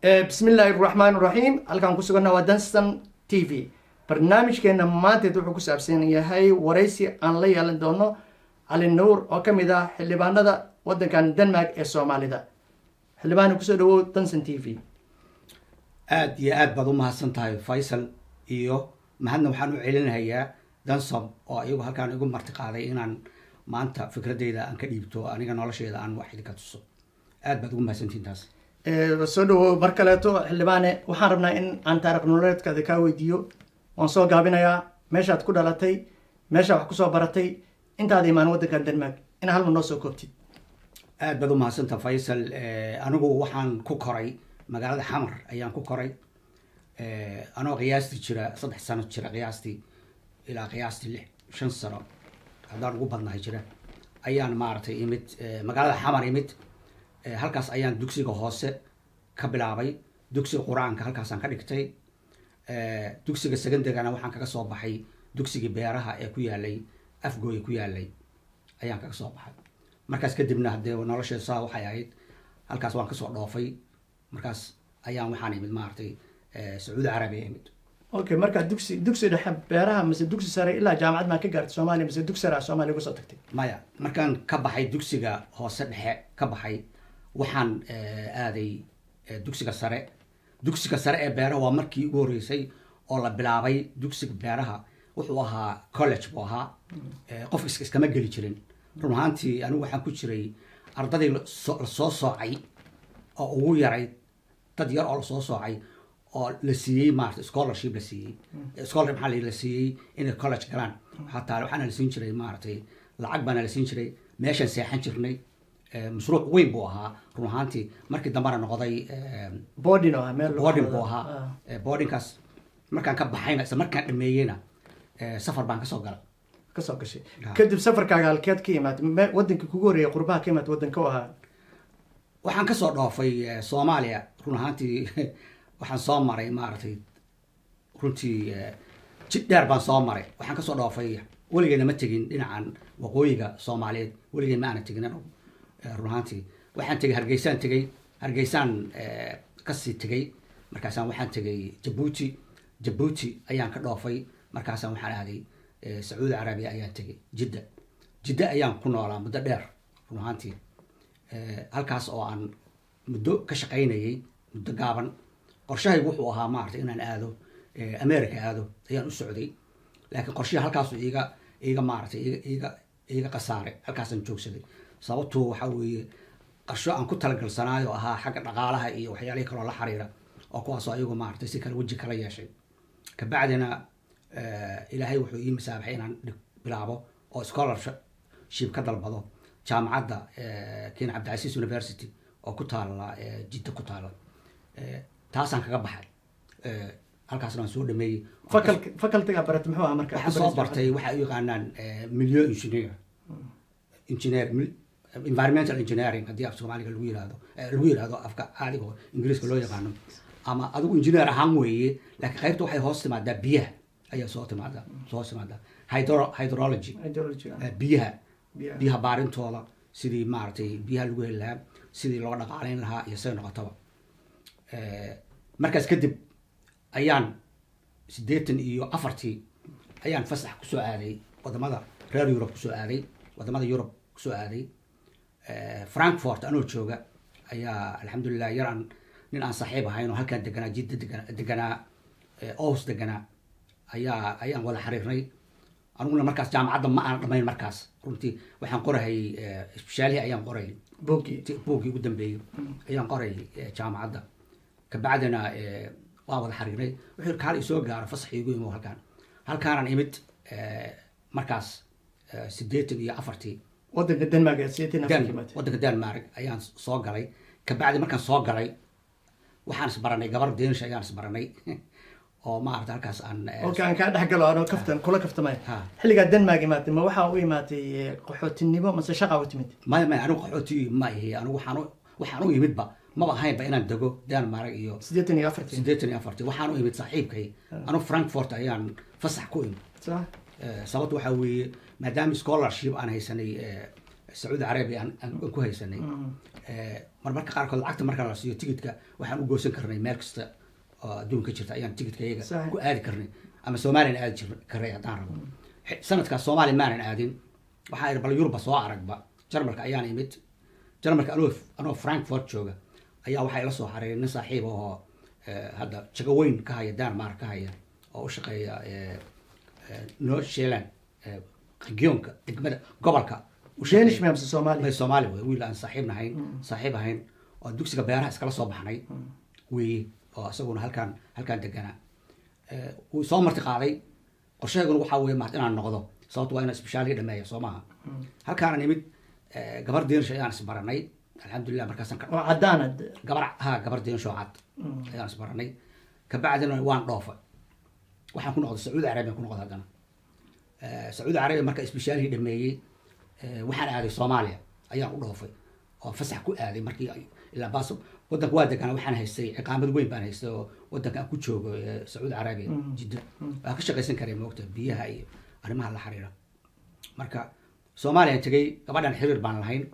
بسم الله الرحمن الرحيم halkaan ku suganna waa Danstan TV barnaamijkeena maanta wuxuu ku saabsan yahay wareysi aan la yeelan doono Ali Nuur oo kamid ah xildhibaanada wadankan Denmark ee Soomaalida xildhibaan ku soo dhawow Danstan TV aad iyo aad baad u mahadsan tahay Faisal iyo mahadna waxaan u celinayaa Danstan oo iyagu halkaan igu marti qaaday inaan maanta fikradeyda aan ka dhiibto aniga nolosheeda aan wax idinka tuso aad baad ugu mahadsantihiin taas soo dhawow mar kaleeto xildhibaane waxaan rabnaa in aan taariikh nololeedkaada kaa weydiiyo waan soo gaabinayaa meeshaad ku dhalatay meesha wax kusoo baratay intaad imaan wadankan Denmark in hal mar noo soo koobtid aad baad u mahadsantahay Faisal anigu waxaan ku koray magaalada Xamar ayaan ku koray anoo qiyaastii jira 3 sano jira qiyaastii ilaa qiyaastii 5 sano hadaan ugu badnahay jira ayaan maartay imid magaalada Xamar imid halkaas ayaan dugsiga hoose ka bilaabay dugsiga quraanka halkaas aan ka dhigtay dugsiga secondary-gana waxaan kaga soo baxay dugsiga beeraha ee ku yaalay Afgooy ku yaalay ayaan kaga soo baxay markaas kadibna hadee nolosheeda waxay ahayd halkaas waan ka soo dhoofay markaas ayaan waxaan imid maartay Sacuudi Carabiya imid okay marka dugsi dhexe beeraha mise dugsi sare ilaa jaamacad ma ka gaartay Soomaaliya mise dugsi sare Soomaaliya uga soo tagtay maya markaan ka baxay dugsiga hoose dhexe ka baxay waxaan aaday dugsiga sare ee beeraha waa markii ugu horeysay oo la bilaabay dugsiga beeraha wuxuu ahaa college buu ahaa qof iskama geli jirin run ahaantii anigu waxaan ku jiray ardadii la soo soocay oo ugu yaray dad yar oo la soo soocay oo la siiyey maartay scholarship la siiyey scholarship maxaa la siiyey inay college galaan xataa waxaana la siin jiray maartay lacag baana la siin jiray meeshaan seexan jirnay mashruuc weyn buu ahaa run ahaantii markii dambana noqday boarding oo meel boarding buu ahaa boardingkaas markaan ka baxayna isla markaan dhameeyayna safar baan kasoo gashay kadib safarkaaga halkeed ka imaad wadanka kugu horeeyay qurbaha ka imaad wadanka oo ahaa waxaan kasoo dhoofay Soomaaliya run ahaantii waxaan soo maray maartay runtii jid dheer baan soo maray waxaan kasoo dhoofay weligeena ma tegin dhinacan waqooyiga Soomaaliyeed weligeena ma aan tegin run ahaantii waxaan tegay Hargeysaan kasii tegay markaasaan waxaan tegay Djibouti ayaan ka dhoofay markaasaan waxaan aaday Sacuudi Carabiya ayaan tegay Jidda ayaan ku noolaa muddo dheer run ahaantii halkaas oo aan muddo ka shaqaynayay muddo gaaban qorshahaygu wuxuu ahaa maartay inaan aado America aado ayaan u socday laakiin qorshaha halkaas iga maartay iga qasaare halkaasaan joogsaday sababtu waxa weeye qorsho aan ku talagalsanaayo ahaa xagga dhaqaalaha iyo waxyaalaha kale oo la xiriira oo kuwaas oo ayagu maartay si kala waji kala yeeshay ka bacdina ilaahay wuxuu ii masaaxay inaan bilaabo oo scholarship ka dalbado jaamacadda King Abdulaziz University oo ku taala Jidda ku taala taasaan kaga baxay halkaasna waan soo dhameeyay faculty-ga baratay muxuu ahaa marka waxaan soo bartay waxa ay yaqaanaan milieu engineer environmental engineering haddii af Soomaaliga lagu yiraahdo afka caadiga oo Ingiriiska loo yaqaano ama adigu engineer ahaan weeye laakiin qaybta waxay hoos timaadaa biyaha ayaa soo timaadaa hydrology biyaha baarintooda sidii maartay biyaha lagu heli lahaa sidii loo dhaqaaleyn lahaa iyo say noqotaba markaas kadib ayaan 84 ayaan fasax ku soo aaday wadamada reer Europe ku soo aaday wadamada Europe ku soo aaday Frankfurt anoo jooga ayaa alxamdulillah yaraan nin aan saaxiib ahayn oo halkaan deganaa Jidda deganaa Oos deganaa ayaan wada xiriirnay anuguna markaas jaamacadda ma aan dhamayn markaas runtii waxaan qorahay speciality ayaan qoray boogii ugu dambeeyay ayaan qoray jaamacadda ka bacdina waa wada xiriirnay wixii kaal soo gaaro fasaxiigu imo halkaan imid markaas 84 wadanka Denmark wadanka Denmark ayaan soo galay ka bacdi markaan soo galay waxaan isbaranay gabar Danish ayaan isbaranay oo maartay halkaas aan aan ka dhaxgalo aan kula kaftamay xilliga Denmark imaatay ma waxa uu imaatay qaxootinimo ma shaqa u timid ma anigu qaxooti ma ahi anigu waxaan u imidba ma ahaynba inaan dago Denmark iyo 84 waxaan u imid saaxiibkay anigu Frankfurt ayaan fasax ku imid sababtu waxa weeye maadaama scholarship aan haysanay sacuudi carabiya aan ku haysanay marmarka qaarkood lacagta marka la siiyo tigidka waxaan u goosan karnay meel kasta oo adduunka jirta ayaan tigidka iyaga ku aadi karnay ama soomaaliyana aadi karnay haddaan rabo sanadkaas soomaaliya maanan aadin waxaa idhi bal yuruba soo aragba jarmalka ayaan imid jarmalka anoo frankfurt jooga ayaa waxaa ila soo xareeyay nin saaxiib oo hadda jagaweyn ka haya denmark ka haya oo u shaqeeya north zealand regionka degmada gobolka Danish ma Soomaali Soomaali wey wiil aan saaxiib ahayn oo dugsiga beeraha iskala soo baxnay weeye oo isaguna halkaan deganaa wuu soo marti qaaday qorshaheeguna waxaa weeye maart inaan noqdo sababto waa inaan isbishaalii dhameeya soo maaha halkaana nimid gabar Danish ayaan isbaranay alxamdulilah markaasaan oo cadaan gabar Danish oo cad ayaan isbaranay kabacdina waan dhoofay waxaan ku noqday sacuudi carabiya ku noqday haddana sacuudi carabiya marka isbishaalii dhameeyey waxaan aaday Soomaaliya ayaan u dhoofay oo fasax ku aaday markii ilaa baaso wadanka waa deganaa waxaan haystay ciqaamad weyn baan haystay oo wadanka aan ku joogo sacuudi carabiya jidda waan ka shaqaysan karay moogta biyaha iyo arrimaha la xiriira marka Soomaaliya tagay gabadhan xiriir baan lahayn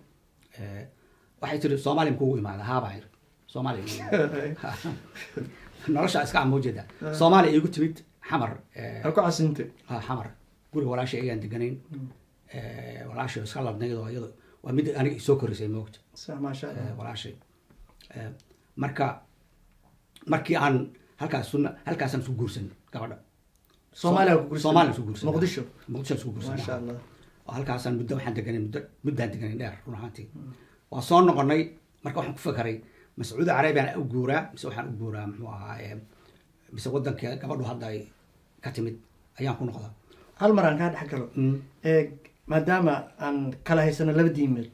waxay tiri Soomaaliya kugu imaada haaba yar Soomaaliya nolosha iska amoojada Soomaaliya igu timid xamar ku casintay xamar guriga walaashay ayaan deganayn walaashay iska ladnayd oo iyada waa mid aniga soo korisay moogta ma sha Allah walaashay markii aan halkaasaan isku guursan gabadha Soomaaliya isku guursan Muqdisho isku guursan ma sha Allah oo halkaasaan waxaan deganay muddaan deganay dheer run ahaantii waa soo noqonay marka waxaan ku fakaray Sacuudi Carabiya u guuraa mise waxaan u guuraa muxuu ahaa mise wadanka gabadhu hadda ay ka timid ayaan ku noqdaa hal mar aan ka dhex galo maadaama aan kala haysano laba diimeed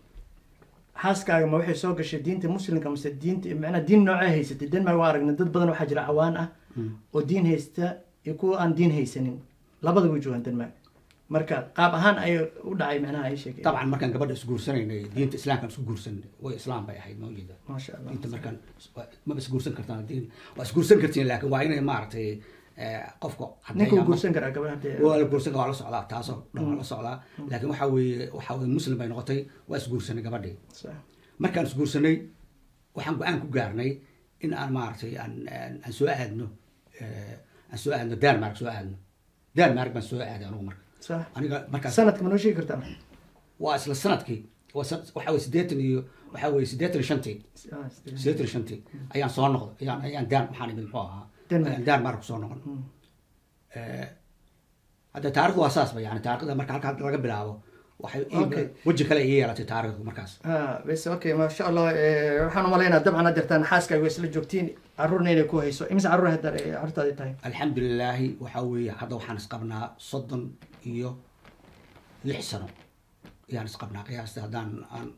xaaskaaga ma waxay soo gashay diinta muslimka mise diinta macnaa diin noocee haysatay Denmark waa aragnay dad badan waxaa jira cawaan ah oo diin haysta iyo kuwa aan diin haysanin labadaba joogan Denmark marka qaab ahaan ay u dhacay macnaha ay sheegay طبعا markaan gabadha isku guursanaynay diinta islaamka isku guursanay way islaam bay ahayd mawjida ma sha Allah inta markaan ma isku guursan kartaan diin waa isku guursan kartiin laakiin waa inay maartay qofka ninka guursan kara gabadha waa la guursan waa la socdaa taasoo dhan la socdaa laakiin waxa weeye muslim bay noqotay waa isku guursanay gabadhii markaan isku guursanay waxaan go'aan ku gaarnay in aan maartay aan soo aadno Denmark baan soo aaday anigu marka صح aniga markaas sanadka ma noo sheegi kartaa waa isla sanadkii waxa weeye 80 iyo waxa weeye 85 ayaan soo noqday ayaan daan waxaan imid muxuu ahaa Denmark soo noqon hadda taariikhdu waa saas ba yani taariikhda marka halka laga bilaabo waxay waji kale ay yeelatay taariikhdu markaas bas okay ma sha Allah waxaan u maleynayaa dabcan aad jirtaan xaaskaaga isla joogtiin carruurna inay ku hayso imisa carruur hadda carruurtaadi tahay alxamdulilah waxa weeye hadda waxaan isqabnaa 36 sano ayaan isqabnaa qiyaasta haddaan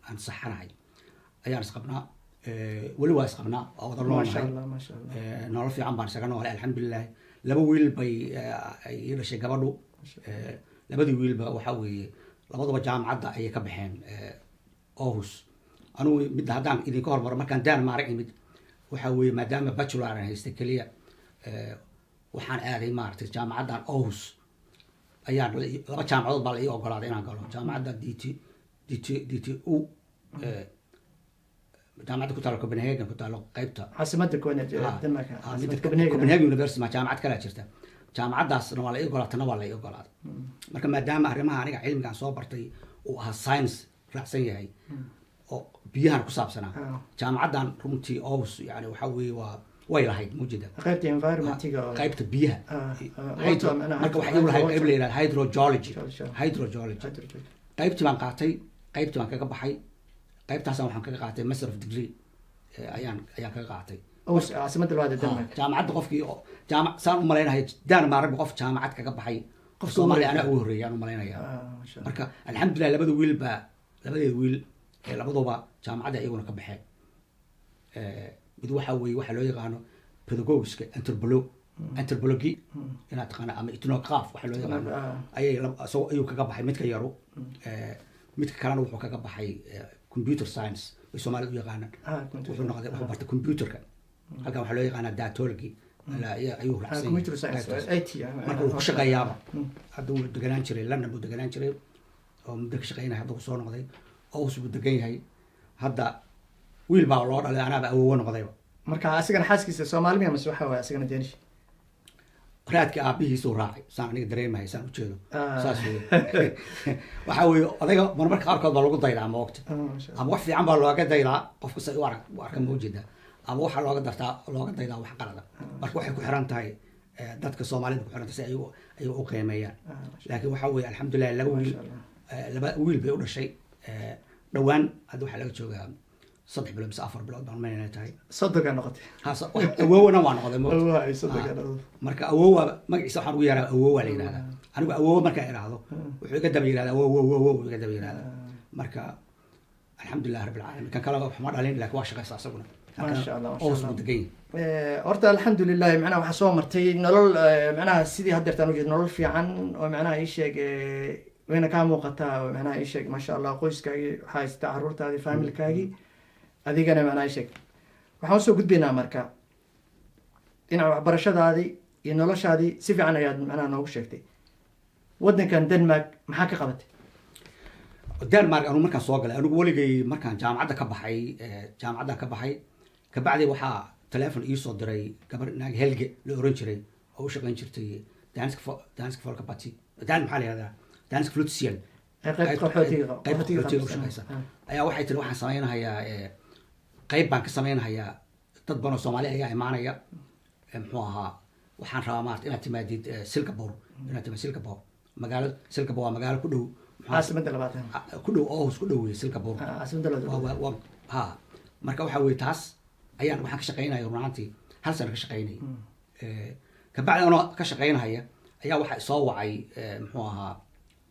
aan saxanahay ayaan isqabnaa weli waa isqabnaa oo wada noolnahay nolol fiican baan isaga noolay alxamdulilah laba wiil bay ay dhashay gabadhu labadii wiilba waxa weeye labaduba jaamacadda ayay ka baxeen Aarhus anugu mid haddaan idinka hormaro markaan Denmark imid waxa weeye maadaama bachelor aan haystay kaliya waxaan aaday maartay jaamacaddan Aarhus ayaan laba jaamacadood baa la ii ogolaaday inaan galo jaamacadda DTU jaamacadda ku taalo Copenhagen ku taalo qaybta caasimadda Denmark Copenhagen University ma jaamacad kale jirta jaamacaddaasna waa la ii ogolaatana waa la ii ogolaaday marka maadaama arrimaha aniga cilmigaan soo bartay uu ahaa science raacsan yahay oo biyahan ku saabsanaa jaamacaddan runtii Aarhus yani waxa weeye waa way lahayd mujida qaybta environmentiga qaybta biyaha marka waxay u lahayd qayb la yiraahdo hydrogeology qaybtii baan qaatay qaybtii baan kaga baxay qaybtaasaan waxaan kaga qaatay master of degree ayaan kaga qaatay caasimadda labaad ee Denmark jaamacadda qofkii saan u maleynahay Denmark qof jaamacad kaga baxay qof Soomaali ana ugu horeeyaan u maleynayaa marka alxamdulilah labadeed wiil labaduba jaamacadda iyaguna ka baxeen mid waxa weeye waxa loo yaqaano pedagogiska anthropology inaad taqaana ama ethnograph waxa loo yaqaano ayuu kaga baxay midka yaro midka kalena wuxuu kaga baxay computer science way Soomaalidu u yaqaanaan wuxuu noqday wuxuu bartay computerka halkan waxa loo yaqaanaa datology ayuu raacsan computer science IT marka uu ku shaqeeyaaba hadda uu deganaan jiray London buu deganaan jiray oo muddo ka shaqeynaya hadda uu soo noqday Aarhus buu degan yahay hadda wiil baa loo dhalay anaaba awoowo noqdayba marka asigana xaaskiisa Soomaali miya mise waxa waaye asigana Danish raadkii aabihiisuu raacay saan aniga dareemahay saan ujeedo saas wey waxaa weeye odayga marmarka qaarkood baa lagu daydaa ma ogta ama wax fiican baa looga daydaa qofka say u arka ma ujeedaa ama waxaa looga daydaa wax qalada marka waxay ku xiran tahay dadka Soomaalida ku xiran tahay si ay u qiimeeyaan laakiin waxaa weeye alxamdulilah laba wiil bay u dhashay dhawaan hadda waxaa laga joogaa 3 bilood mise 4 bilood baan maynay tahay sodoga noqotay awoowna waa noqday wallahi sodoga marka awoowa magaciisa waxaan ugu yaraa awoowa la yiraahdaa anigu awoowa markaan iraahdo wuxuu iga daba yiraahdaa awoow iga daba yiraahdaa marka alxamdulilah rabbil caalamiin kan kale wax ma dhalin laakiin waa shaqaysaa asaguna maasha Allah horta alxamdulilah macnaha waxa soo martay nolol macnaha sidii haddeertaan u jeed nolol fiican oo macnaha ii sheeg wayna ka muuqataa macnaha ii sheeg maasha Allah qoyskaagii waxaa haysta caruurtaadii familkaagii adigana macnaha ii sheeg waxaan usoo gudbaynaa marka dhinaca waxbarashadaadii iyo noloshaadii si fiican ayaad macnaha noogu sheegtay waddankan Denmark maxaa ka qabatay Denmark anu markaan soo galay anigu weligay markaan jaamacadda ka baxay kabacdi waxaa telefoon ii soo diray gabar naag Helge la oran jiray oo u shaqayn jirtay Dansk Folkeparti maxaa la yihahdaa Dansk Flutsiel ayaa waxay tiri waxaan samaynahayaa qayb baan ka samaynahayaa dad badan oo Soomaali ayaa imaanaya muxuu ahaa waxaan rabaa maarta inaad timaadid Singapore magaalo Singapore waa magaalo ku dhow caasimada labaad ku dhow Aarhus ku dhow Singapore caasimada labaad ha marka waxa weeye taas ayaan waxaan ka shaqaynaya runtii hal sano ka shaqaynay kabacdi anoo ka shaqaynaya ayaa waxa soo wacay muxuu ahaa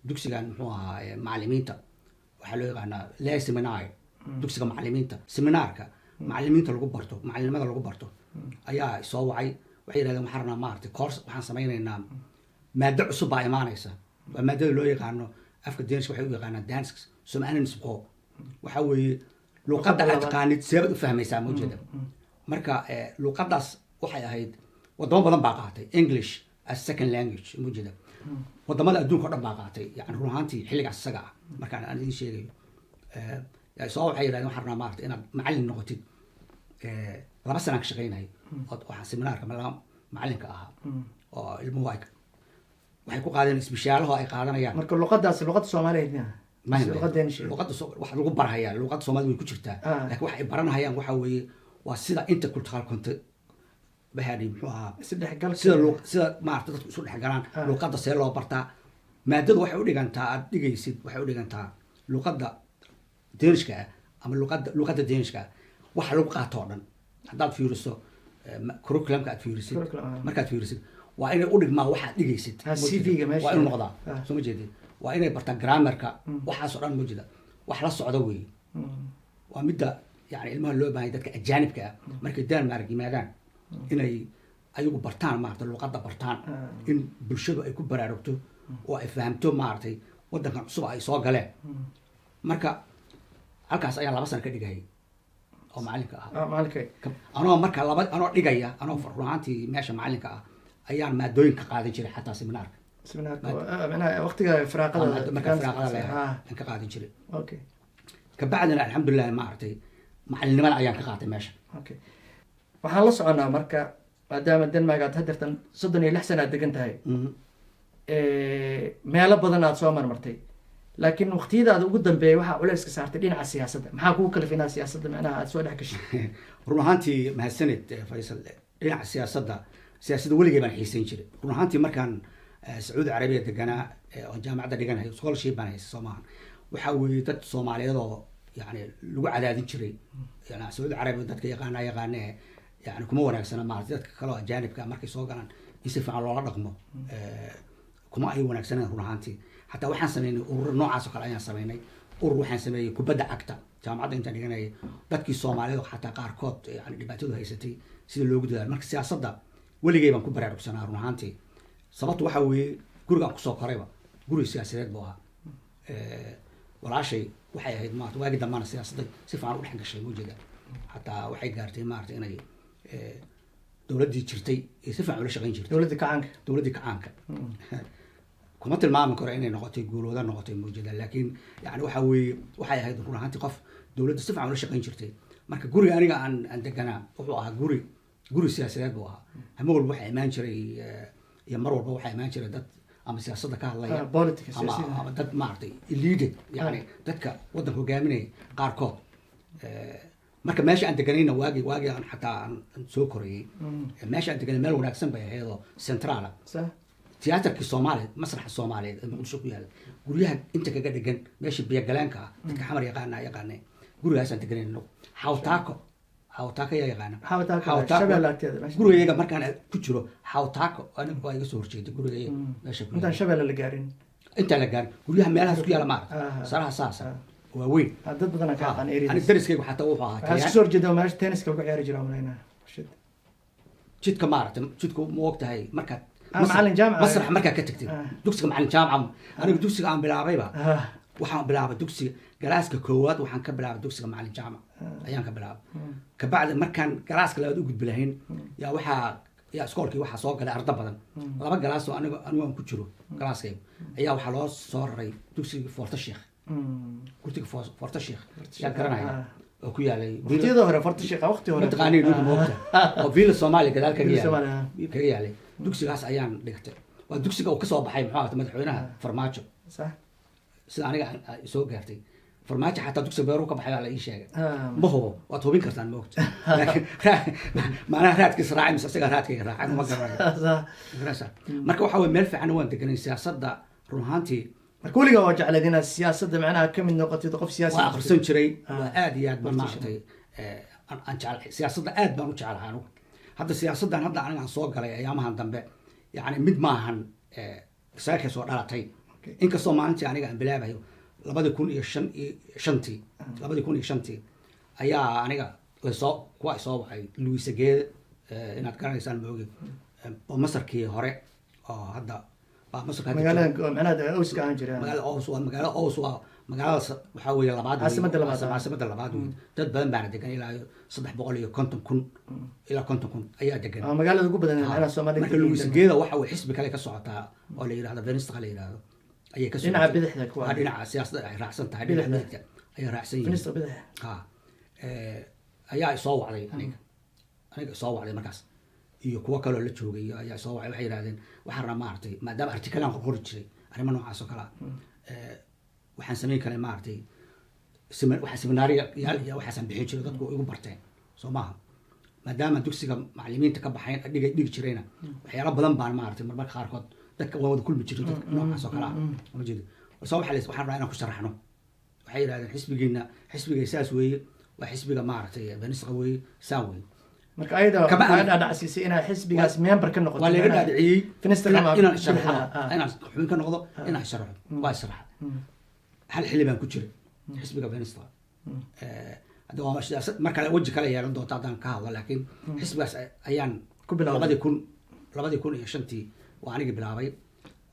dugsigan muxuu ahaa macallimiinta waxaa loo yaqaanaa lay seminar dugsiga macallimiinta seminaarka macallimiinta lagu barto macallimada lagu barto ayaa soo wacay waxay yiraahdeen waxaan rabnaa maartay course waxaan samaynaynaa maado cusub baa imaanaysa waa maadada loo yaqaano afka Danish waxay u yaqaanaan Dansk Somaliandsprog waxa weeye luqadda aad taqaanid seebad u fahmaysaa ma jeeda marka luqaddaas waxay ahayd wadamo badan baa qaatay English as second language ma jeeda wadamada adduunka oo dhan baa qaatay yani run ahaantii xilligaas isaga ah markaan aan idin sheegayo soo waxay yiraahdeen waxaan rabnaa maarta inaad macallin noqotid 2 sano ka shaqaynay waxaan seminaarka macallinka ahaa oo ilmuhu waxay ku qaadeen isbishaalaha ay qaadanayaan marka luqaddaas luqadda Soomaaliyeed luqadda waxa lagu barahayaa luqadda Soomaaliyeed way ku jirtaa laakiin waxa ay baranayaan waxa weeye waa sida intercultural content bahadi muxuu ahaa sida maarta dadku isu dhex galaan luqadda see loo bartaa maadadu waxay u dhigantaa aad dhigaysid waxay u dhigantaa luqadda Danishka ama luqadda Danishka waxa lagu qaato oo dhan haddaad fiiriso curriculumka aad fiirisid markaad fiirisid waa inay u dhigmaa waxaad dhigaysid CV-ga meesha waa inuu noqdaa soo ma jeedid waa inay bartaa grammarka waxaas oo dhan ma jida wax la socda weeye waa midda yani ilmaha loo baahay dadka ajaanibka ah markay Denmark yimaadaan inay ayagu bartaan maarta luqadda bartaan in bulshadu ay ku baraarugto oo ay fahamto maartay waddankan cusub ay soo galeen marka halkaas ayaa 2 sano ka dhigay oo macallinka ah anoo dhigaya anoo ruuxantii meesha macallinka ah ayaan maadooyin ka qaadan jiray xataa seminaarka waqtiga firaaqada aan ka qaadan jiray kabacdina alxamdulilah maartay macallinimada ayaan ka qaatay meesha waxaan la soconaa marka maadaama Denmark aad haddeertan 36 sano aad degan tahay meelo badan aad soo marmartay laakiin waqtiyadaada ugu dambeeyay waxaa culayska saartay dhinaca siyaasadda maxaa kugu kalifinaa siyaasadda macnaha aad soo dhex gashay run ahaantii mahadsanid Faysal dhinaca siyaasadda weligay baan xiisayn jiray run ahaantii markaan Sacuudi Carabiya deganaa oo jaamacadda dhiganahay scholarship baan haystay Soomaaliya waxa weeye dad Soomaaliyeed oo yani lagu cadaadin jiray yani Sacuudi Carabiya dadka yaqaanaa yani kuma wanaagsana maartay dadka kale oo ajaanibka markay soo galaan in si fiican loola dhaqmo kuma ay wanaagsaneen run ahaantii حتى waxaan sameynay urur noocaas oo kale ayaan sameynay urur waxaan sameeyay kubadda cagta jaamacadda inta dhiganay dadkii Soomaaliyeed oo xataa qaarkood yani dhibaatadu haysatay sida loogu dadaal marka siyaasadda weligay baan ku baraarugsanaa run ahaantii sababtu waxa weeye gurigaan kusoo korayba guri siyaasadeed buu ahaa walaashay waxay ahayd maanta waagi dambana siyaasadda si fiican u dhex gashay muujeeda xataa waxay gaartay maarta inay dowladdii jirtay si fiican ula shaqayn jirtay dowladdii kacaanka kuma tilmaami karo inay noqotay guulooda noqotay mawjada laakiin yani waxa weeye waxay ahayd run ahaantii qof dowladda si fiican ula shaqayn jirtay marka guriga aniga aan deganaa wuxuu ahaa guri siyaasadeed buu ahaa hama walba waxaa imaan jiray iyo mar walba waxaa imaan jiray dad ama siyaasadda ka hadlaya ama dad maaragtay leaded yani dadka waddanka hogaaminaya qaarkood marka meesha aan deganayna waagii aan xataa aan soo korayay meesha aan deganay meel wanaagsan bay ahaydoo centraala tiyaatarkii soomaaliya masraxa soomaaliyeed ee muqdisho ku yaala guryaha inta kaga dhegan meesha biyagalaanka ah dadka xamar yaqaanay gurigaasaan deganayno xawtaako yaa yaqaana gurigayaga markaan ku jiro xawtaako aniga waa iga soo horjeeday gurigaya meesha intaan shabeelle la gaarin intaan la gaarin guryaha meelahaas ku yaala maarata saraha saasa waa weyn dad badan ka aqaan ani dariskaygu xataa wuxuu ahaa waxaa soo horjeeda meesha tenniska lagu ciyaari jira malaynaa jidka maaragtay jidku ma og tahay markaad macalin jaamaca masrax markaa ka tagtay dugsiga macalin jaamaca aniga dugsiga aan bilaabayba waxaan bilaabay dugsiga galaaska koowaad waxaan ka bilaabay dugsiga macalin jaamac ayaan ka bilaabay kabacdi markaan galaaska labaad u gudbi lahayn yaa iskoolkii waxaa soo galay arda badan 2 galaas oo anigu aan ku jiro galaaskayga ayaa waxaa loo soo raray dugsiga Forta Sheekh kurtiga Forta Sheekh yaa garanaya oo ku yaalay waqtiyada hore Forta Sheekh waqti hore taqaaniin dhulka moogta oo Villa Soomaaliya gadaal kaga yaalay dugsigaas ayaan dhigtay waa dugsiga uu ka soo baxay muxuu ahaa madaxweynaha Farmaajo sax sida aniga soo gaartay farmaajo xataa dugsiga beeru ka baxay la ii sheegay ma hubo waad hubin kartaan ma ogta laakiin maanaha raadkiisa raacay mise isaga raadkayga raacay ma garanayo marka waxa weye meel fiican waan deganay siyaasadda run ahaantii marka weliga waa jecleed inaad siyaasadda macnaha ka mid noqotid qof siyaasi waa akhrisan jiray waa aad iyo aad baan maaragtay aan jeclahay siyaasadda aad baan u jeclahay anugu hadda siyaasaddan hadda aniga aan soo galay ayaamahan dambe yacni mid maahan isaga soo dhalatay inkastoo maalintii aniga aan bilaabayo 2005 ayaa aniga kuwa soo waxay Luisa Geede inaad garanaysaan moogi oo masarkii hore oo hadda magaalada Ows ka aan jiray magaalada Ows waa magaalada waxa weeye caasimada labaad dad badan baan degan ilaa 350,000 ilaa 50,000 ayaa degan magaalada ugu badan ee Soomaaliya marka Luisa Geede waxa uu xisbi kale ka socotaa oo la yiraahdo Venista la yiraahdo ayay ka dhinaca bidixda ku ah dhinaca siyaasadda ay raacsan tahay dhinaca bidixda ay raacsan yihiin Venista bidix ayaa soo wacday aniga soo wacday markaas iyo kuwa kale oo la joogay ayaa soo wacay waxay yiraahdeen waxaan rabaa maartay maadaama artikalaan qori jiray arrimo noocaas oo kala waxaan sameyn karay maartay waxa seminaariya iyo waxaan bixin jiray dadku igu barteen soo maaha maadaama dugsiga macallimiinta ka baxayn dhigi jirayna waxyaalo badan baan maartay marmarka qaarkood dadka waa wada kulmi jiray dadka noocaas oo kala ma jeedo soo waxaan rabaa inaan ku sharaxno waxay yiraahdeen xisbiga saas weeye waa xisbiga maartay Venista weeye saan weeye marka ayada ka dhacsiisay inay xisbigaas member ka noqoto waa laga dhaadiciyay Venista inaan sharaxo inaan xubin ka noqdo inaan sharaxo waa sharax hal xilli baan ku jiray xisbiga Venista hadda waa marka waji kale yeelan doonta hadaan ka hadlo laakiin xisbigaas ayaan ku bilaabay 2005 waa anigii bilaabay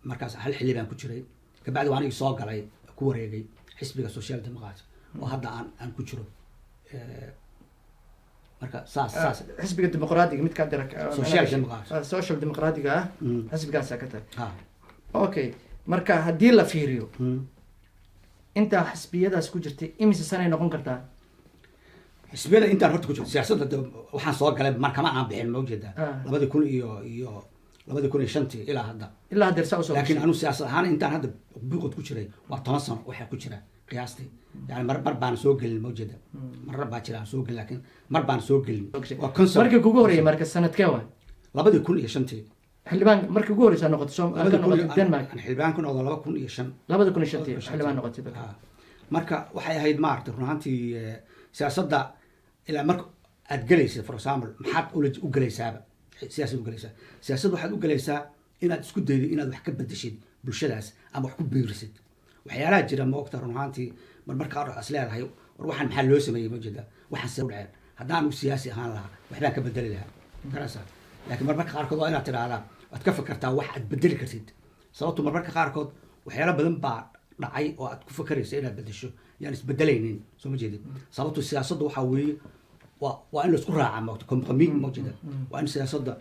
markaas hal xilli baan ku jiray kabacdi waa anigii soo galay ku wareegay xisbiga Social Democrat oo hadda aan ku jiro marka saas xisbiga dimuqraadiga mid ka diraka social dimuqraadiga xisbigaas ka tahay okay marka haddii la fiiriyo inta xisbiyadaas ku jirtay imise sanay noqon kartaa xisbiyada intaan horta ku jirto siyaasadda waxaan soo galay markama aan bixin ma ujeedaa 2005 ilaa hadda saa usoo laakiin anu siyaasad ahaan intaan hadda buuqad ku jiray waa 10 sano waxaa ku jira qiyaastii yani mar baan soo gelin ma ujeeda marar baa jira aan soo gelin laakiin mar baan soo gelin waa concept markii kugu horeeyay marka sanadkee waa 2005 xildhibaan markii ugu horeysa noqotay Denmark xildhibaan ku noqdo 2005 xildhibaan noqotay marka waxay ahayd maartay run ahaantii siyaasadda ilaa marka aad galaysid for example maxaad u galaysaaba siyaasad u galaysaa siyaasad waxaad u galaysaa inaad isku daydo inaad wax ka bedeshid bulshadaas ama wax ku biirisid waxyaalaha jira ma ogta run ahaantii marmarka qaar as leedahay war waxaan maxaa loo sameeyey ma jeeda waxaan se u dhaceen haddaan u siyaasi ahaan lahaa waxbaan ka bedeli lahaa garasa laakiin marmarka qaarkood waa inaad tidhaahdaa waad ka fakartaa wax aad bedeli kartid sababto marmarka qaarkood waxyaalo badan baa dhacay oo aad ku fakaraysa inaad bedesho yaan isbedelaynin soo ma jeedid sababto siyaasadda waxaa weeye waa in laisku raaca maogta komqamiin ma jeeda waa in siyaasadda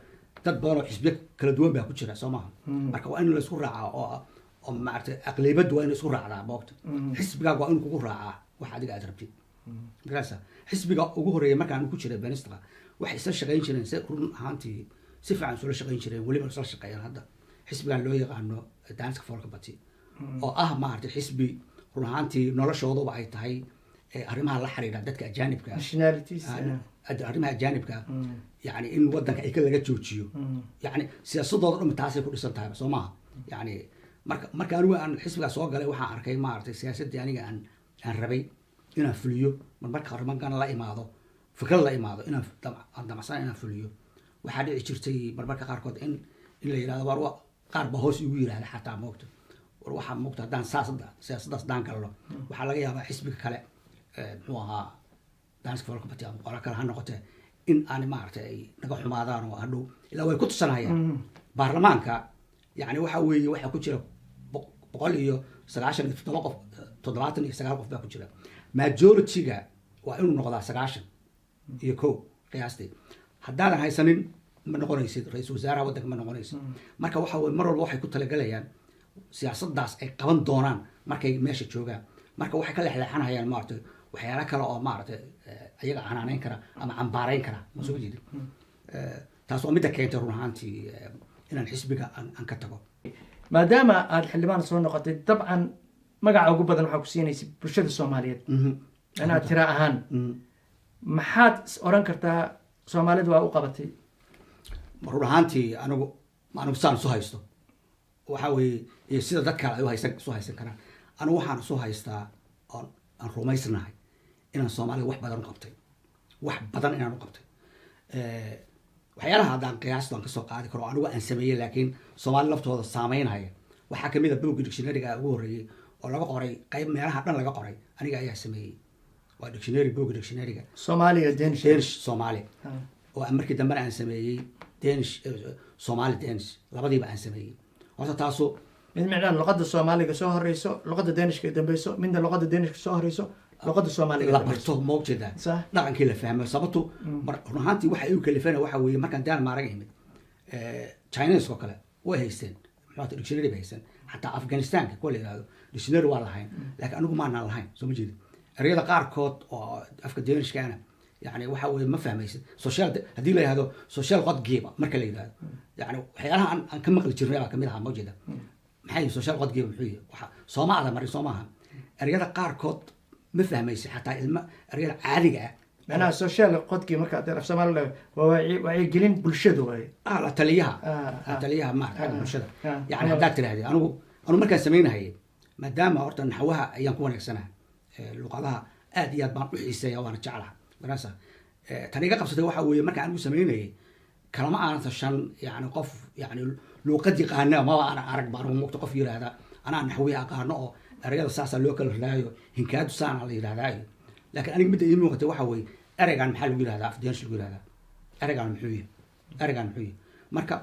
dad badan oo xisbiyo kala duwan baa ku jira soo maaha marka waa in laisku raaca oo maaragtay aqlibiyaddu waa inay isku raacdaa moogta xisbigaaga waa inuu kugu raacaa wax adiga aad rabtid markaasa xisbiga ugu horeeya markaan ku jiray benistra waxay isla shaqayn jireen si run ahaantii si fiican isula shaqayn jireen weliba isla shaqeeyaan hadda xisbigan loo yaqaano danska folka party oo ah maaragtay xisbi run ahaantii noloshooduba ay tahay arrimaha la xiriira dadka ajaanibka arrimaha ajaanibka yani in wadanka ay ka laga joojiyo yani siyaasadooda dhan taasay ku dhisan tahay soo maaha yani marka anigu aan xisbigaa soo galay waxaan arkay maaragtay siyaasaddii aniga aan rabay inaan fuliyo marmarka hormarkaan la imaado fikrad la imaado inaan damacsan inaan fuliyo waxaa dhici jirtay marmarka qaarkood in la yidhahdo war qaar ba hoos igu yidhahda xataa moogta war waxaa moogta haddaan siyaasaddaas daan galno waxaa laga yaabaa xisbiga kale muxuu ahaa danska folka party ama qola kale ha noqotee in aan maaragtay ay naga xumaadaan oo hadhow ilaa way ku tusanayaan baarlamaanka yani waxa weeye waxaa ku jira 197 qof 79 qof baa ku jira majority-ga waa inuu noqdaa 91 qiyaastii haddaadan haysanin ma noqonaysid ra-iisul wasaaraha waddanka ma noqonaysid marka waxa weye mar walba waxay ku talagalayaan siyaasaddaas ay qaban doonaan markay meesha joogaan marka waxay ka leexleexanayaan maaragtay waxyaala kale oo maaragtay ayaga canaaneyn kara ama cambaareyn kara ma soo jeedin taas waa midda keentay run ahaantii inaan xisbiga aan ka tago maadaama aada xildhibaan soo noqotay dabcan magaca ugu badan waxaa ku siinaysa bulshada soomaaliyeed inaad tira ahaan maxaad oran kartaa soomaalidu waa u qabatay run ahaantii anigu saan isu haysto waxa weeye iyo sida dad kale ay isu haysan karaan anigu waxaan isu haystaa aan rumaysnahay inaan soomaalida wax badan inaan u qabtay waxyaalaha haddaan qiyaasto aan kasoo qaadi karo anigu aan sameeyey laakiin soomaali laftooda saameynhaya waxaa kamid a bogga dictionaryga ugu horreeyey oo laga qoray qayb meelaha dhan laga qoray aniga ayaa sameeyey waa bogga dictionaryga soomaaliya danish soomaali oo markii dambena aan sameeyey danish soomaali danish labadiiba aan sameeyey horta taasu mid micnaan luqadda soomaaliga soo horeyso luqadda danishka dambeyso midna luqadda danishka soo horeyso luqadda soomaaliga la barto ma ujeedaa dhaqankii la fahmo sababto run ahaantii waxa igu kalifana waxa weeye markaan Denmark imid Chinese oo kale way haysteen muxuu dictionary bay haysteen xataa Afghanistanka kuwa la yiraahdo dictionary waa lahayn laakiin anigu ma aanan lahayn soo ma jeedin ereyada qaarkood oo afka danishkaana يعني waxa weeye ma fahmaysid social hadii la yiraahdo social qad geeba marka la yiraahdo yani waxyaalaha aan ka maqli jirnay baa kamid ah ma jeeda maxay social qad geeba muxuu yahay waxa Soomaalida marin Soomaha ereyada qaarkood ma fahmaysid xataa ilma ereyada caadiga ah أنا social qad geeba marka aad Soomaaliya waa gelin bulshada way la taliyaha ma bulshada yani hadaa tiraahdo anigu markaan sameeynahay maadaama horta naxwaha ayaan ku wanaagsanahay luqadaha aad iyo aad baan u xiiseeyaa waana jeclahay markaasa tan iga qabsatay waxa weeye marka aan u sameynayay kalama aan tashan yani qof yani luqad yaqaana ma aan arag baan muuqto qof yiraahda ana naxwi aqaano oo erayada saasa loo kala raayo hinkaadu saana la yiraahdaa laakiin aniga mid ay muuqatay waxa weeye eraygan maxaa lagu yiraahdaa afdeens lagu yiraahdaa eraygan muxuu marka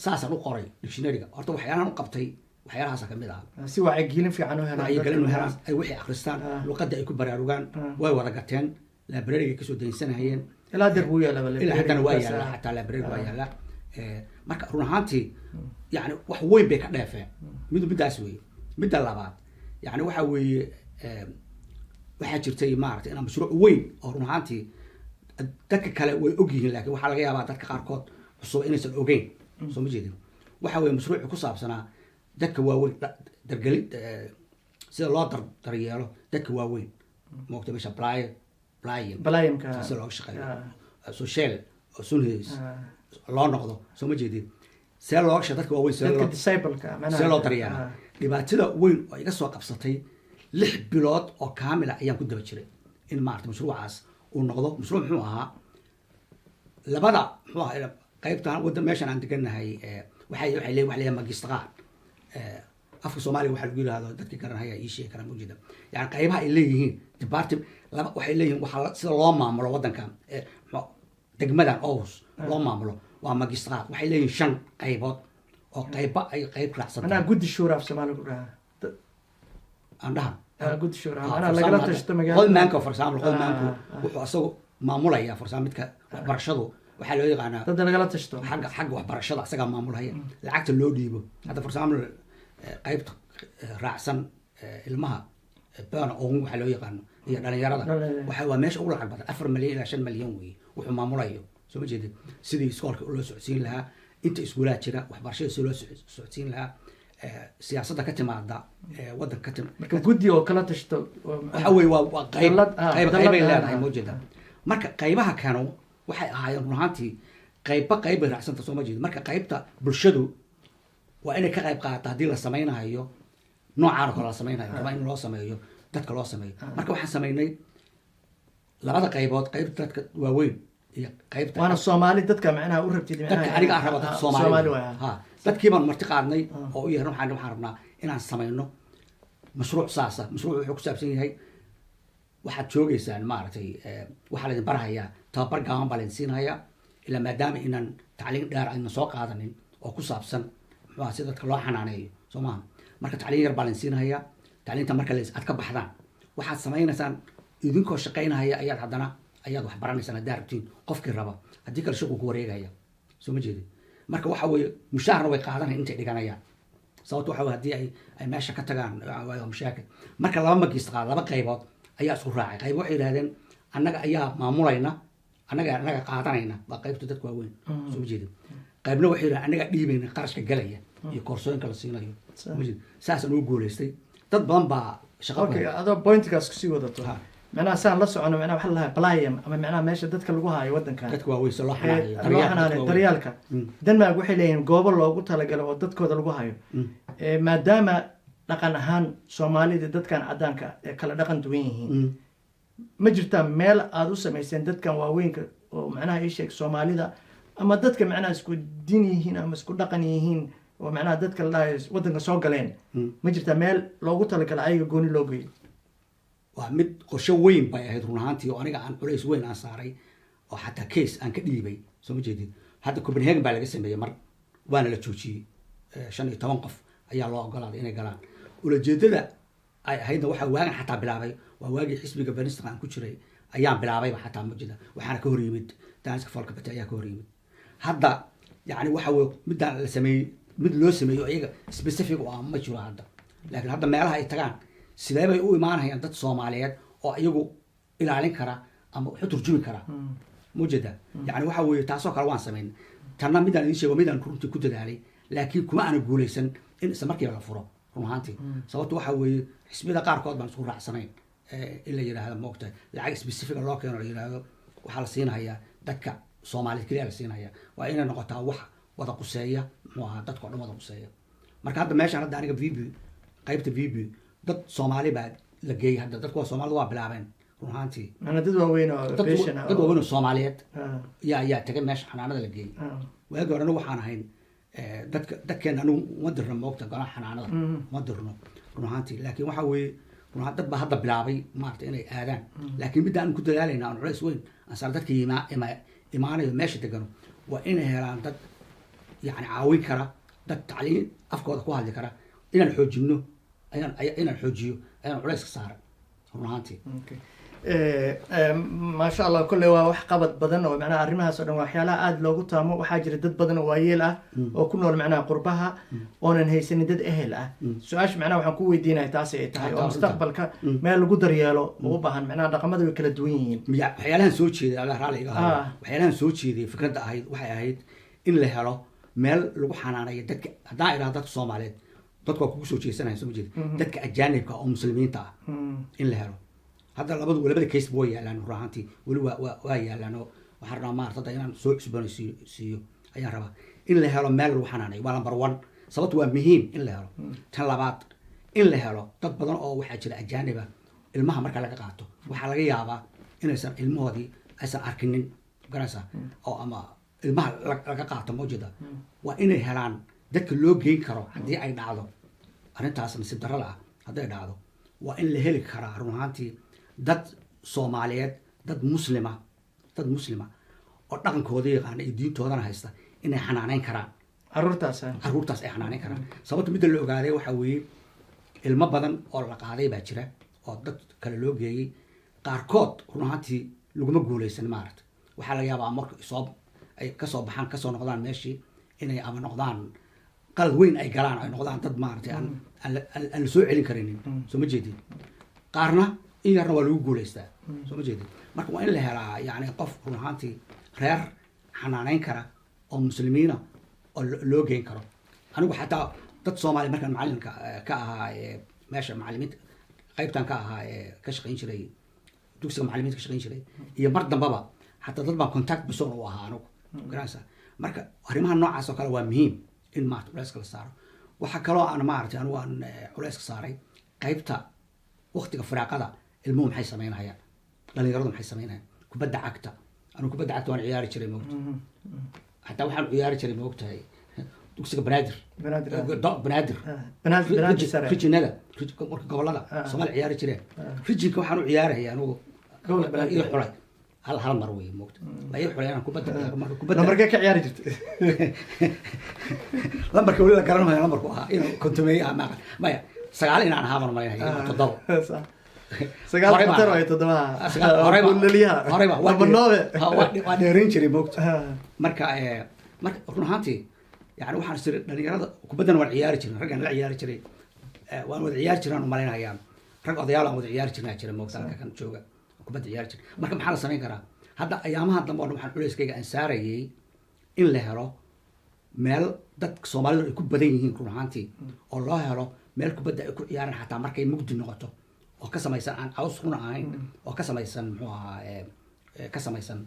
saasa u qoray dictionary-ga horta waxyaalahan u qabtay waxyaalahaas kamid ah si waa gelin fiican oo helaan ay wixii akhristaan luqadda ay ku baraarugaan way wada gateen library-ga kasoo daysanayeen ilaa darbu yaala ilaa haddana waa yaala xataa library waa yaala marka run ahaantii yani wax weyn bay ka dheefeen midaas weeye midda labaad yani waxa weeye waxaa jirtay maaragtay inaan mashruuc weyn oo run ahaantii dadka kale way ogyihiin laakiin waxaa laga yaabaa dadka qaarkood cusub inaysan ogeyn soo ma jeedin waxa weeye mashruucu ku saabsanaa dadka waaweyn dargelin sida loo daryeelo dadka waaweyn moogta meesha blayamka si looga shaqeeyo social sunhays loo noqdo soo ma jeedin see looga shaqeeyo dadka waaweyn see loo daryeelo dhibaatada weyn oo iga soo qabsatay 6 bilood oo kaamila ayaan ku daba jiray in maarta mashruucaas uu noqdo mashruuc muxuu ahaa labada muxuu ahaa qaybtan wadda meeshan aan deganahay waxay leeyahay magistraat afka Soomaaliya waxa lagu yiraahdo dadka garanaya ii sheeg karaan mujida yani qaybaha ay leeyihiin department laba waxay leeyihiin waxa sida loo maamulo wadankan degmadan Aarhus loo maamulo waa magistraat waxay leeyihiin 5 qaybood oo qayb raacsan ana guddi shura af Soomaaliya ku dhaha andaha guddi shura ana lagala tashto magaalada qolmaanka for example qolmaanku wuxuu asagu maamulaya for example midka waxbarashadu waxaa loo yaqaanaa dad lagala tashto xagga waxbarashada asaga maamulaya lacagta loo dhiibo hadda for example raacsan ilmaha bana oon waxa loo yaqaano iyo dhalinyarada waxa waa meesha ugu lacag badan 4 milyan ilaa 5 milyan weeye wuxuu maamulayo soo ma jeedin sidii iskoolka loo socodsiin lahaa inta iskuulaha jira waxbarashada si loo socodsiin lahaa siyaasadda ka timaada waddanka ka timaada marka guddi oo kala tashto waxa weeye waa qaybay leedahay ma jeeda marka qaybaha kanu waxay ahaayeen run ahaantii qayb bay raacsanta soo ma jeedin marka qaybta bulshadu waa inay ka qayb qaadato haddii la samaynayo noocaan oo kale la samaynayo raba in loo sameeyo dadka loo sameeyo marka waxaan samaynay labada qaybood qaybta dadka waaweyn iyo qaybta waana Soomaali dadka macnaha u rabtid dadka aniga aan rabo dad Soomaali ha dadkii baan marti qaadnay oo u yeerno waxaan rabnaa inaan samayno mashruuc saasa mashruuc wuxuu ku saabsan yahay waxaad joogaysaan maaragtay waxaa laydin barahayaa tababar gaaban baa laydin siinahayaa ilaa maadaama inaan tacliin dheer ayna soo qaadanin oo ku saabsan muxuu ahaa si dadka loo xanaaneeyo soo maaha marka tacliin yar baa laydin siinahayaa tacliinta marka aad ka baxdaan waxaad samaynaysaan idinkoo shaqaynahaya ayaad wax baranaysaan haddaa rabtiin qofkii raba haddii kale shaquu ku wareegaya soo ma jeedin marka waxa weeye mushaharna way qaadanaya intay dhiganayaan sababto waxa weye haddii ay meesha ka tagaan waa mashaakil marka laba magiis qaad laba qaybood ayaa isku raacay qayb waxay yidhahdeen annaga ayaa maamulayna annaga qaadanayna waa qaybta dadka waaweyn soo ma jeedin qaybna waxay yidhahdeen annaga dhiibayna qarashka galaya iyo koorsooyinka la siinayo ma jeedin saasaan ugu guulaystay dad badan baa shaqo adoo pointkaas kusii wadato macnaha saan la socono macnaha waxa la dhahaa playam ama macnaha meesha dadka lagu haayo waddankan dadka waaweyn si loo xanaanayo daryaalka Denmark waxay leeyihiin goobo loogu talagalay oo dadkooda lagu hayo maadaama dhaqan ahaan Soomaalida dadkan caddaanka ee kala dhaqan duwan yihiin ma jirtaa meel aad u samayseen dadkan waaweynka oo macnaha ii sheeg Soomaalida ama dadka macnaha isku diin yihiin ama isku dhaqan yihiin oo macnaha dadka la dhahayo waddanka soo galeen ma jirtaa meel loogu talagalay ayaga gooni loo geeyo waa mid qorshe weyn bay ahayd run ahaantii oo aniga aan culays weyn aan saaray oo xataa case aan ka dhiibay soo ma jeedin hadda Copenhagen baa laga sameeyey mar waana la joojiyey 15 qof ayaa loo ogolaaday inay galaan ulajeedada ay ahaydna waxaa waagan xataa bilaabay waa waagii xisbiga Venstre aan ku jiray ayaan bilaabayba xataa ma jida waxaana ka hor yimid Dansk Folkeparti ayaa ka hor yimid hadda yacni waxa weye midaan la sameeyey mid loo sameeyo iyaga specific oo aan ma jiro hadda laakiin hadda meelaha ay tagaan sidee bay u imaanayaan dad Soomaaliyeed oo iyagu ilaalin kara ama u turjumi kara mujada yani waxa weeye taasoo kale waan samayn tanna midaan idin sheego midaan runtii ku dadaalay laakiin kuma aan guuleysan in isla markiiba la furo run ahaantii sababtu waxa weeye xisbiyada qaarkood baan isku raacsanayn in la yiraahdo moogta lacag specific loo keeno la yiraahdo waxaa la siinayaa dadka Soomaaliyeed kaliya la siinayaa waa inay noqotaa wax wada quseeya muxuu ahaa dadka dhan wada quseeya marka hadda meeshaan hadda aniga qaybta VB dad Soomaali baa la geeyay hadda dadku Soomaalida waa bilaabeen run ahaantii dad waaweyn oo patient dad waaweyn oo Soomaaliyeed yaa tagay meesha xanaanada la geeyay waagi horena waxaan ahayn dadkeen anu ma dirno moogta golaha xanaanada ma dirno run ahaantii laakiin waxa weeye dad baa hadda bilaabay maaragtay inay aadaan laakiin midda aan ku dadaalayna aan culays weyn ansar dadka imaanayo meesha degano waa inay helaan dad yani caawin kara dad tacliin afkooda ku hadli kara inaan xoojino inaan xoojiyo ayaan culays ka saaray run ahaantii maasha Allah kulle waa wax qabad badan oo macnaha arrimahaas oo dhan waxyaalaha aad loogu taamo waxaa jira dad badan oo waayeel ah oo ku nool macnaha qurbaha oonan haysanin dad ehel ah su-aasha macnaha waxaan ku weydiinaya taasi ay tahay oo mustaqbalka meel lagu daryeelo oo u baahan macnaha dhaqamada way kala duwan yihiin waxyaalahan soo jeeday Allah raali iga hayo waxyaalahan soo jeeday fikradda ahayd waxay ahayd in la helo meel lagu xanaanayo dadka haddaan idhaahdo dadka Soomaaliyeed dadku waa kugu soo jeesanaya soo jeed dadka ajaanibka oo muslimiinta ah in la helo hadda labada case way yaalaan run ahaantii weli waa yaalaan oo waxaan rabaa maartada inaan soo cusboonaysiiyo ayaan rabaa in la helo meel lagu xanaanayo waa number 1 sababtu waa muhiim in la helo tan labaad in la helo dad badan oo waxaa jira ajaaniba ilmaha marka laga qaato waxaa laga yaabaa inaysan ilmahoodii aysan arkinin garaysa oo ama ilmaha laga qaato mawjada waa inay helaan dadka loo geyn karo haddii ay dhacdo arrintaas nasiib darrada ah hadday dhacdo waa in la heli karaa run ahaantii dad Soomaaliyeed dad muslima oo dhaqankooda yaqaana iyo diintoodana haysta inay xanaaneyn karaan caruurtaas ay xanaaneyn karaan sababta midda la ogaaday waxaa weeye ilmo badan oo la qaaday baa jira oo dad kale loo geeyey qaarkood run ahaantii laguma guuleysan maaragta waxaa laga yaabaa marka ay kasoo baxaan kasoo noqdaan meeshii inay ama noqdaan qalad weyn ay galaan ay noqdaan dad maaragtay aan la soo celin karinin soo ma jeedin qaarna in yarna waa lagu guulaystaa soo ma jeedin marka waa in la helaa yani qof run ahaantii reer xanaaneyn kara oo muslimiina oo loo geyn karo anigu xataa dad soomaali markaan macalinka ka ahaa meesha macalimiinta qaybtan ka ahaa ka shaqayn jiray dugsiga macalimiinta ka shaqayn jiray iyo mar dambaba xataa dad baan contact person u ahaa anigu garanaysa marka arrimaha noocaas oo kale waa muhiim in maarata culayska la saaro waxaa kaloo aan maaragtay anigu aan culayska saaray qaybta waktiga firaaqada ilmuhu maxay samaynayaan dhalinyaradu maxay samaynayaan kubadda cagta anigu kubadda cagta waan ciyaari jiray moogta xataa waxaan ciyaari jiray moogtahay dugsiga banaadir rijinada marka gobolada soomaali ciyaari jireen rijinka waxaan u ciyaaraya anigu iyo xulay hal mar wey moogta la ii xulay inaan kubadda ciyaaro marka kubadda lambarkee ka ciyaari jirtay lambarka weli la garan maayo lambarku ahaa inuu kontumeeye ah maaqa maya 9 inaan ahaa mar malaynahay 7 sagaal qatar ay toddobaha waa dheerayn jiray moogta marka run ahaantii yani waxaan siri dhalinyarada kubaddan waan ciyaari jirin raggaan la ciyaari jiray waan wada ciyaari jiraan u malaynayaa rag odayaal aan wada ciyaari jirnaa jira moogta halka kan jooga kubadda ciyaari jira marka maxaa la samayn karaa hadda ayaamaha dambe oo dhan waxaan culayskayga aan saarayay in la helo meel dadka soomaalidu ay ku badan yihiin run ahaantii oo loo helo meel kubadda ay ku ciyaaraan xataa markay mugdi noqoto oo ka samaysan aan caws runa ahayn oo ka samaysan muxuu ahaa ka samaysan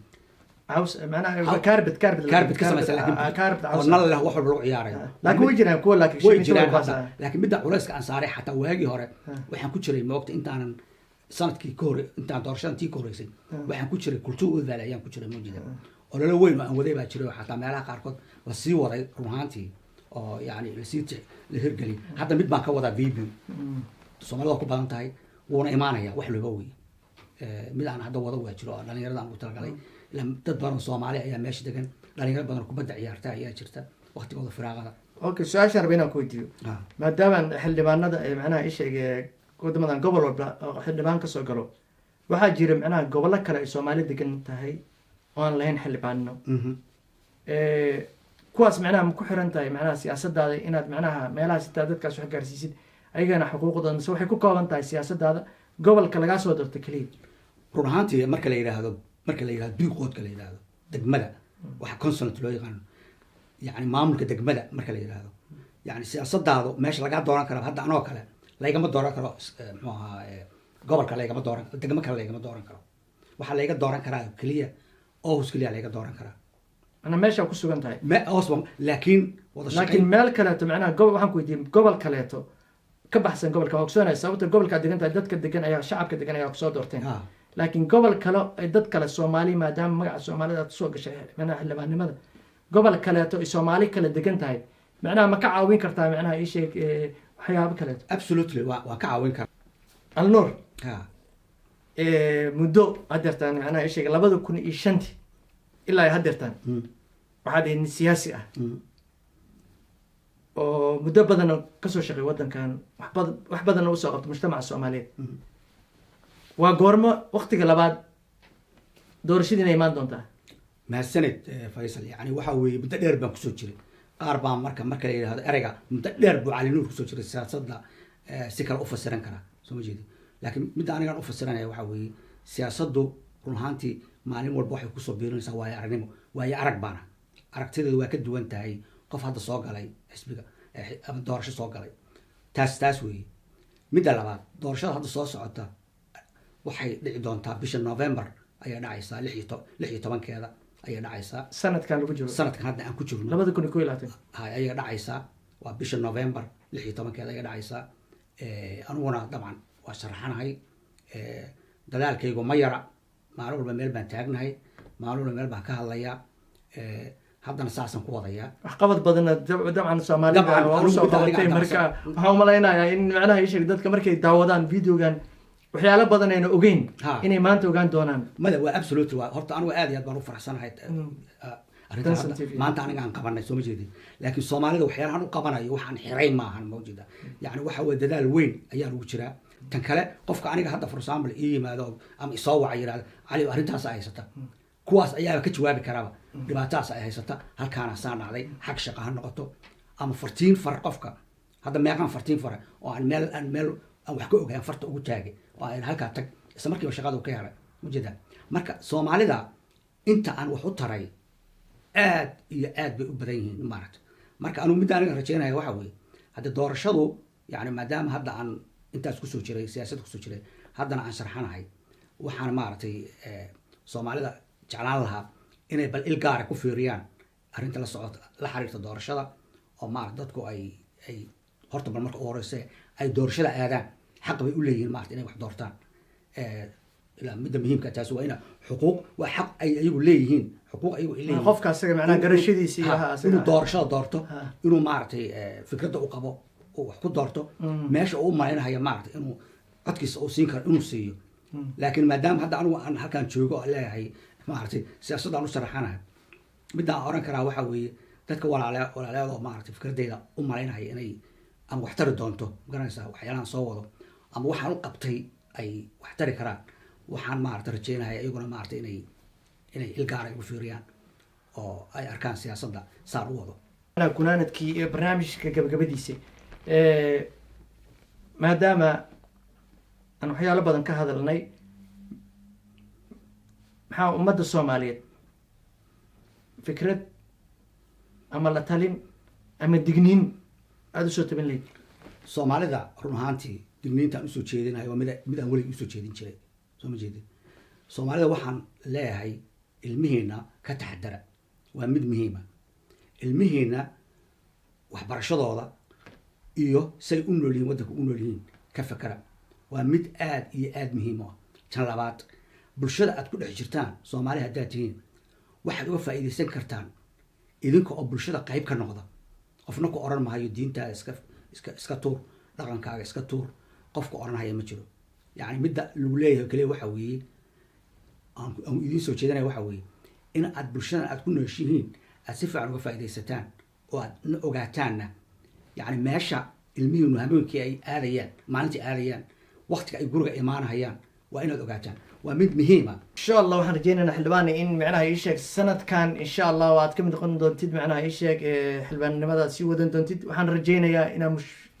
caws macnaha kaarbid ka samaysan oo nal leh wax walba lagu ciyaarayo laakiin way jiraan kuwa way jiraan laakiin midda culayska aan saaray xataa waagii hore waxaan ku jiray moogta intaanan sanadkii ka hore intaan doorashadantii ka horeysay waxaan ku jiray kultuur udvaale ayaan ku jiray moojida oo lala weyn oo aan waday baa jiray oo xataa meelaha qaarkood la sii waday run ahaantii oo yani lasii la hirgeliyay hadda mid baan ka wadaa vb soomaalida waa ku badan tahay wuuna imaanaya wax looba wey mid aan hadda wada waa jiro oo dhalinyarada aan ugu talagalay dad badan Soomaali ayaa meesha degan dhalinyaro badan kubadda ciyaarta ayaa jirta waqtigooda firaaqada okay su'aasha rabina ku weydiiyo maadaama xildhibaanada ay macnaha ay sheegay wadamadan gobol walba xildhibaan ka soo galo waxaa jira macnaha gobollo kale ay Soomaali degan tahay oo aan lahayn xildhibaano kuwaas macnaha ma ku xiran tahay macnaha siyaasadaada inaad macnaha meelaha sitaa dadkaas wax gaarsiisid ayagana xuquuqdooda mise waxay ku kooban tahay siyaasadaada gobolka lagaa soo doortay keliya run ahaantii marka la yidhaahdo biiqoodka la yidhaahdo degmada waxa consonant loo yaqaano yani maamulka degmada marka la yidhaahdo yani siyaasadaadu meesha lagaa dooran karo hadda anoo kale laygama dooran karo muxuu ahaa gobolka laygama dooran degmo kale laygama dooran karo waxaa layga dooran karaa keliya ohus keliya layga dooran karaa ana meesha ku sugan tahay laakiin meel kaleeto macnaha waxaan ku weydiiyey gobol kaleeto ka baxsan gobolka waa ogsoonaya sababta gobolka degan tahay dadka degan ayaa shacabka degan ayaa kusoo doorteen laakiin gobol kale ay dad kale Soomaali maadaama magaca Soomaalida aad soo gashay macnaha xildhibaannimada gobol kaleeto ay Soomaali kale degan tahay macnaha ma ka caawin kartaa macnaha ii sheeg waxyaabo kaleeto absolutely waa ka caawin karaa alnoor muddo hadeertaan macnaha ii sheeg 2005 ilaa hadeertaan waxaa dhihin siyaasi ah oo muddo badan kasoo shaqay wadankan wax badan u soo qabto mujtamaca Soomaaliyeed waa goormo waqtiga labaad doorashadiina imaan doontaa mahadsanid Faysal yani waxa weeye muddo dheer baan kusoo jiray qaar baa marka la yidhaahdo ereyga muddo dheer buu Cali Nuur kusoo jiray siyaasadda si kale u fasiran karaa soo ma jeedi laakiin midda anigaan u fasiranaya waxa weeye siyaasaddu run ahaantii maalin walba waxay kusoo biirinaysaa waayo arag baana aragtideedu waa ka duwan tahay qof hadda soo galay xisbiga ama doorasho soo galay taas weeye midda labaad doorashada hadda soo socota waxay dhici doontaa bisha November ayaa dhacaysaa 16 ayaa dhacaysaa sanadkan lagu jiro sanadkan hadda aan ku jirno 2021 ayaa dhacaysaa waa bisha November 16 ayaa dhacaysaa anuguna dabcan waa sharaxanahay dadaalkaygu ma yara maalin walba meel baan taagnahay maalin walba meel baan ka hadlayaa haddana saasan ku wadayaa waxqabad badanna dabcan Soomaalida waa u soo qabatay marka waxaan u malaynayaa in macnaha ii sheeg dadka markay daawadaan videogan waxyaalo badan ayna ogeyn inay maanta ogaan doonaan mada waa absolutely waa horta anigu aad iyo aad baan u faraxsanahay maanta aniga aan qabanay soo ma jeedin laakiin Soomaalida waxyaalahan u qabanayo waxaan xiray maahan mawjida yani waxa way dadaal weyn ayaa lagu jiraa tan kale qofka aniga hadda for example ii yimaado ama isoo wacay yiraahdo Cali arrintaas ay haysata kuwaas ayaa ka jawaabi karaaba dhibaataas ay haysata halkaana saan dhacday xaq shaqo ha noqoto ama fartiin far qofka hadda meeqaan fartiin fare oo aan meel aan wax ka ogaan farta ugu taagay oo aan halkaa tag isla markiiba shaqada ka helay ujeeda marka soomaalida inta aan wax u taray aad iyo aad bay u badan yihiin maaragta marka anigu midda aniga rajeynaya waxa weeye hadda doorashadu yani maadaama hadda aan intaas kusoo jiray siyaasadda kusoo jiray haddana aan sharxanahay waxaan maaragtay soomaalida jeclaan lahaa inay bal il gaara ku fiiriyaan arrinta la socota la xiriirta doorashada oo maarata dadku ay horta bal marka u horeyse ay doorashada aadaan xaq bay u leeyihiin maarata inay wax doortaan ilaa midda muhiimka taasi waa ina xuquuq waa xaq ay ayagu leeyihiin xuquuq ayagu ay leeyihiin qofka asaga macnaha garashadiisa iyo waxa asaga inuu doorashada doorto inuu maaragtay fikradda u qabo oo wax ku doorto meesha uu malaynayo maaragtay inuu codkiisa uu siin karo inuu siiyo laakiin maadaama hadda anigu aan halkaan joogo oo leeyahay maaragtay siyaasadda aan u sharaxanahay midaan oran karaa waxa weeye dadka walaalayaal oo maaragtay fikradeyda u malaynaya inay ama wax tari doonto magaranaysaa waxyaalahan soo wado ama waxaan u qabtay ay wax tari karaan waxaan maaragtay rajeynaya iyaguna maaragtay inay ilgaara igu fiiriyaan oo ay arkaan siyaasadda saan u wado gunaanadkii iyo barnaamijka gabagabadiisa maadaama aan waxyaalo badan ka hadalnay maxaa ummadda soomaaliyeed fikrad ama la talin ama digniin aada usoo tabin lahayd soomaalida run ahaantii digniintaan usoo jeedinayo waa mid aan weligii usoo jeedin jiray soo ma jeedin soomaalida waxaan leeyahay ilmihiina ka taxadara waa mid muhiima ilmihiina waxbarashadooda iyo say u nool yihiin waddanka u nool yihiin ka fakara waa mid aad iyo aad muhiim u ah tan labaad bulshada aad ku dhex jirtaan soomaali haddaad tihiin waxaad uga faa'iidaysan kartaan idinka oo bulshada qayb ka noqda qofna ku oran mahayo diintaada iska tuur dhaqankaaga iska tuur qofka oranhaya ma jiro yani midda lagu leeyahay kaliya waxa weeye aan idiin soo jeedinaya waxa weeye in aad bulshadan aad ku nooshihiin aad si fiican uga faa'iidaysataan oo aad na ogaataanna yani meesha ilmihiinu habeenkii ay aadayaan maalintii aadayaan waqtiga ay guriga imaanahayaan waa inaad ogaataan waa mid muhiima insha allah waxaan rajeynaynaa xildhibaan in macnaha ii sheeg sanadkan insha allah aad ka mid noqon doontid macnaha ii sheeg xildhibaannimadaad sii wadan doontid waxaan rajeynayaa inaa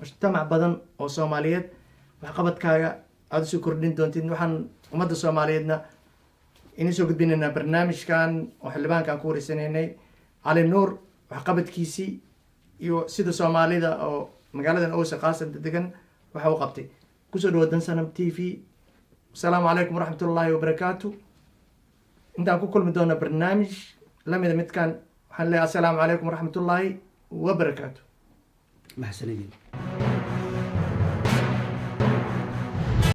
mujtamac badan oo soomaaliyeed waxqabadkaaga aada usoo kordhin doontid waxaan ummadda soomaaliyeedna inii soo gudbinaynaa barnaamijkan oo xildhibaankaan ku wareysanaynay cali nuur waxqabadkiisii iyo sida soomaalida oo magaaladan owsa qaasad degan waxa u qabtay kusoo dhawo dansanam t v asalaamu calaykum waraxmat ullaahi wabarakaatu intaan ku kulmi doona barnaamij lamida midkan waxaan leeyahay assalaamu calaykum waraxmat ullaahi wabarakaatu mahadsanidin